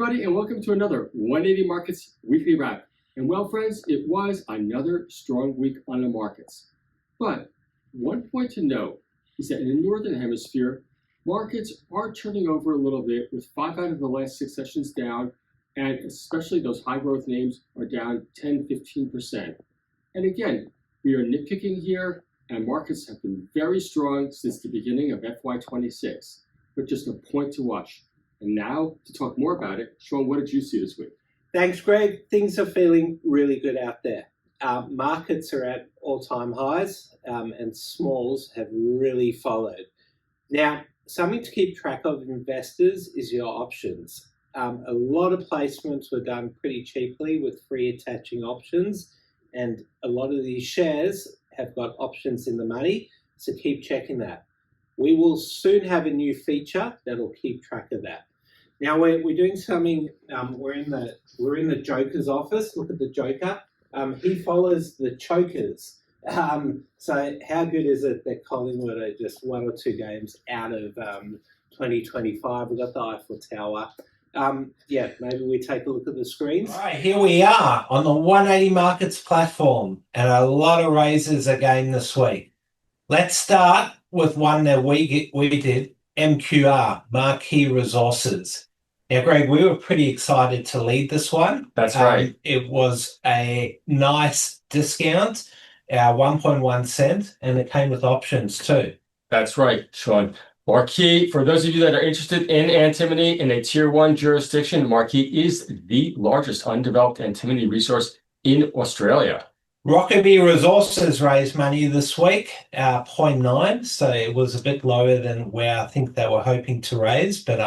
everybody, and welcome to another 180 Markets Weekly Wrap. And well, friends, it was another strong week on the markets. But one point to note is that in the Northern Hemisphere, markets are turning over a little bit, with 5 out of the last 6 sessions down, and especially those high growth names are down 10-15%. And again, we are nitpicking here, and markets have been very strong since the beginning of FY26, but just a point to watch. And now, to talk more about it, Shaun, what did you see this week? Thanks, Greg. Things are feeling really good out there. Markets are at all-time highs, and smalls have really followed. Now, something to keep track of, investors, is your options. A lot of placements were done pretty cheaply with free attaching options, and a lot of these shares have got options in the money, so keep checking that. We will soon have a new feature that'll keep track of that. Now we're doing something. We're in the Joker's office. Look at the Joker. He follows the chokers. So how good is it that Collingwood are just 1 or 2 games out of 2025? We've got the Eiffel Tower. Yeah, maybe we take a look at the screens. All right, here we are on the 180 Markets platform, and a lot of raises again this week. Let's start with one that we did, MQR, Marquee Resources. Now, Greg, we were pretty excited to lead this one. That's right. It was a nice discount, 1.1 cent, and it came with options too. That's right, Shaun. Marquee, for those of you that are interested in antimony in a Tier 1 jurisdiction, Marquee is the largest undeveloped antimony resource in Australia. Rockaby Resources raised money this week, 0.9, so it was a bit lower than where I think they were hoping to raise, but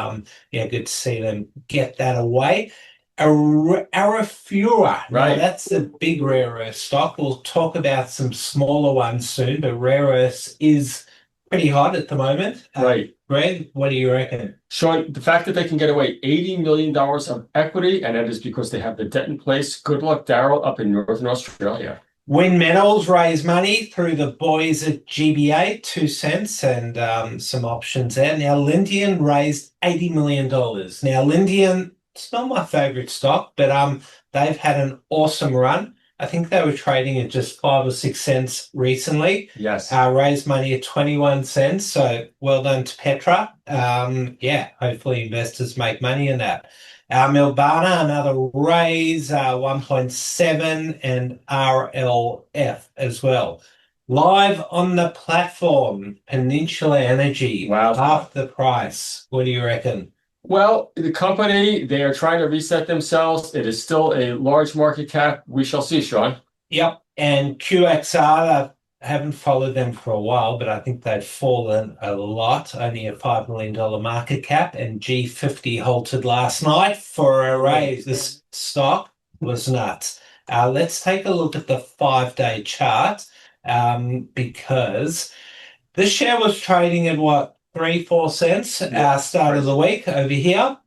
yeah, good to see them get that away. Arafura, right? Now, that's the big rare earth stock. We'll talk about some smaller ones soon, but rare earths is pretty hot at the moment. Right. Greg, what do you reckon? Shaun, the fact that they can get away $80 million of equity, and that is because they have the debt in place. Good luck, Daryl, up in Northern Australia. Win Metals raised money through the boys at GBA, 2 cents, and some options there. Now, Lindian raised $80 million. Now, Lindian, it's not my favorite stock, but they've had an awesome run. I think they were trading at just 5 or 6 cents recently. Yes. Raised money at 21 cents. So well done to Petra. Yeah, hopefully investors make money in that. Milbana, another raise, 1.7, and RLF as well. Live on the platform, Peninsula Energy. Wow. Half the price. What do you reckon? Well, the company, they are trying to reset themselves. It is still a large market cap. We shall see, Shaun. Yep. And QXR, I haven't followed them for a while, but I think they've fallen a lot, only a $5 million market cap, and G50 halted last night for a raise. This stock was nuts. Let's take a look at the 5-day chart, because this share was trading at what, 3-4 cents start of the week over here,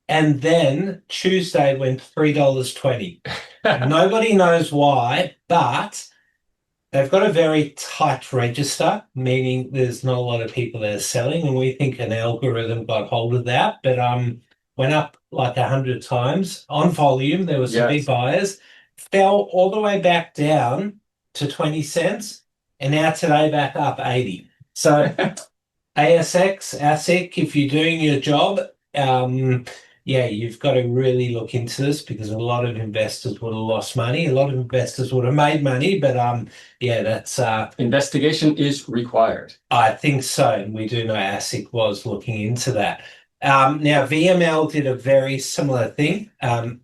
and then Tuesday went $3.20. Nobody knows why, but they've got a very tight register, meaning there's not a lot of people that are selling, and we think an algorithm got hold of that, but went up like 100 times on volume. There were some big buyers, fell all the way back down to 20 cents, and now today back up 80. So ASIC, if you're doing your job, yeah, you've got to really look into this, because a lot of investors would have lost money. A lot of investors would have made money, but yeah, that's... investigation is required. I think so, and we do know ASIC was looking into that. Now, VML did a very similar thing,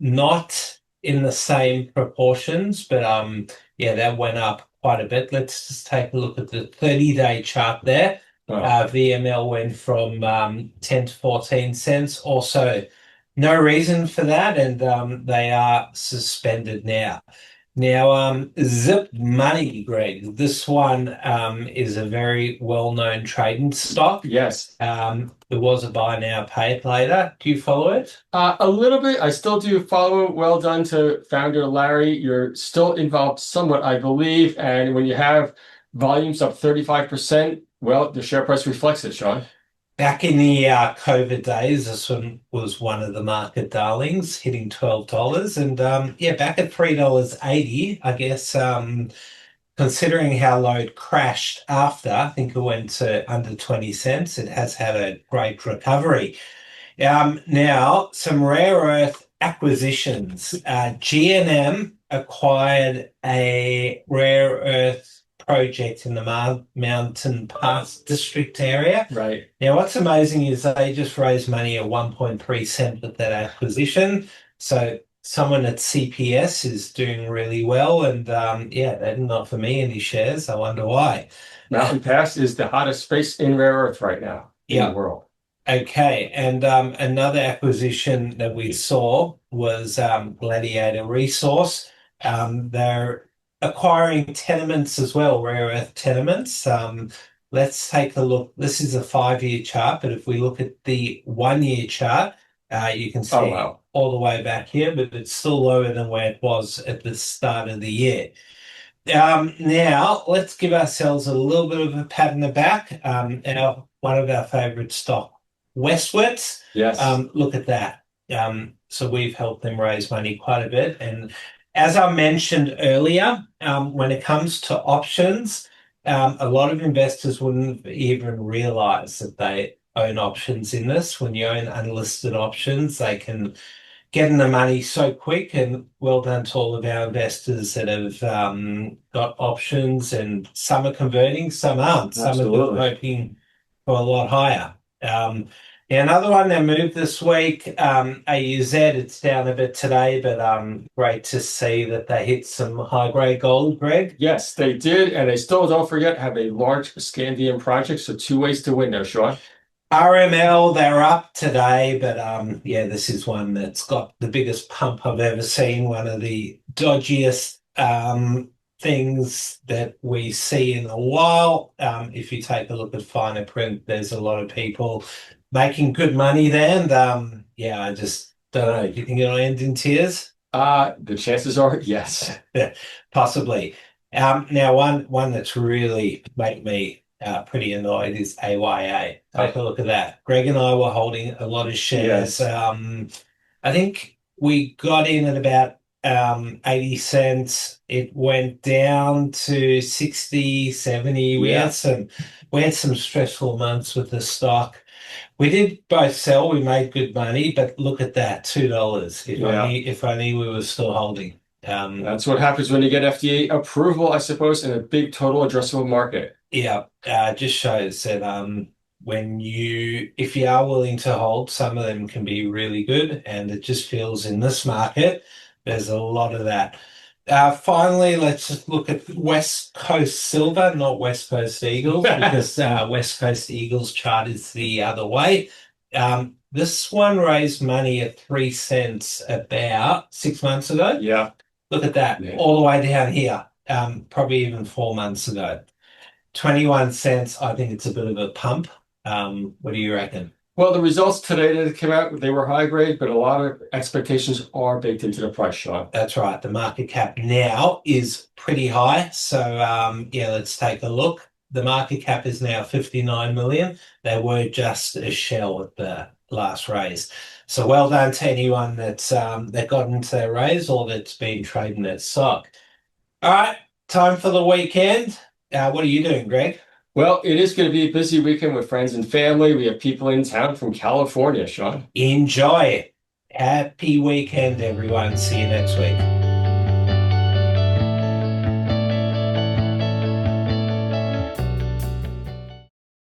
not in the same proportions, but yeah, that went up quite a bit. Let's just take a look at the 30-day chart there. VML went from 10 to 14 cents. Also, no reason for that, and they are suspended now. Now, Zip Money, Greg, this one is a very well-known trading stock. Yes. There was a buy now, pay it later. Do you follow it? A little bit. I still do follow it. Well done to founder Larry. You're still involved somewhat, I believe, and when you have volumes up 35%, well, the share price reflects it, Shaun. Back in the COVID days, this one was one of the market darlings, hitting $12. And yeah, back at $3.80, I guess, considering how low it crashed after, I think it went to under 20 cents. It has had a great recovery. Now, some rare earth acquisitions. G&M acquired a rare earth project in the Mountain Pass district area. Right. Now, what's amazing is they just raised money at 1.3 cent with that acquisition. So someone at CPS is doing really well, and yeah, they didn't offer me any shares. I wonder why. Mountain Pass is the hottest space in rare earth right now in Yeah. the world. Okay, and another acquisition that we saw was Gladiator Resource. They're acquiring tenements as well, rare earth tenements. Let's take a look. This is a 5-year chart, but if we look at the 1-year chart, you can see all the way back here, but it's still lower than where it was at the start of the year. Now, let's give ourselves a little bit of a pat on the back. One of our favorite stock, Westwards. Yes. Look at that. So we've helped them raise money quite a bit. And as I mentioned earlier, when it comes to options, a lot of investors wouldn't even realize that they own options in this. When you own unlisted options, they can get in the money so quick, and well done to all of our investors that have got options, and some are converting, some aren't. Absolutely. Some are hoping for a lot higher. Another one that moved this week, AUZ, it's down a bit today, but great to see that they hit some high-grade gold, Greg. Yes, they did, and they still, don't forget, have a large Scandium project, so 2 ways to win there, Shaun. RML, they're up today, but yeah, this is one that's got the biggest pump I've ever seen, one of the dodgiest things that we see in a while. If you take a look at finer print, there's a lot of people making good money there, and yeah, I just don't know. Do you think it'll end in tears? The chances are yes. Possibly. Now, one that's really made me pretty annoyed is AYA. Take a look at that. Greg and I were holding a lot of shares. Yes. I think we got in at about 80 cents. It went down to 60, 70. We had some stressful months with the stock. We did both sell. We made good money, but look at that, $2. If only we were still holding. That's what happens when you get FDA approval, I suppose, in a big total addressable market. Yeah, just shows that if you are willing to hold, some of them can be really good, and it just feels in this market there's a lot of that. Finally, let's just look at West Coast Silver, not West Coast Eagles, because West Coast Eagles chart is the other way. This one raised money at 3 cents about 6 months ago. Yeah. Look at that, all the way down here, probably even 4 months ago. 21 cents, I think it's a bit of a pump. What do you reckon? Well, the results today that came out, they were high grade, but a lot of expectations are baked into the price, Shaun. That's right. The market cap now is pretty high. So, yeah, let's take a look. The market cap is now 59 million. They were just a shell at the last raise. So well done to anyone that's that got into their raise or that's been trading that stock. All right, time for the weekend. What are you doing, Greg? Well, it is going to be a busy weekend with friends and family. We have people in town from California, Shaun. Enjoy. Happy weekend, everyone. See you next week.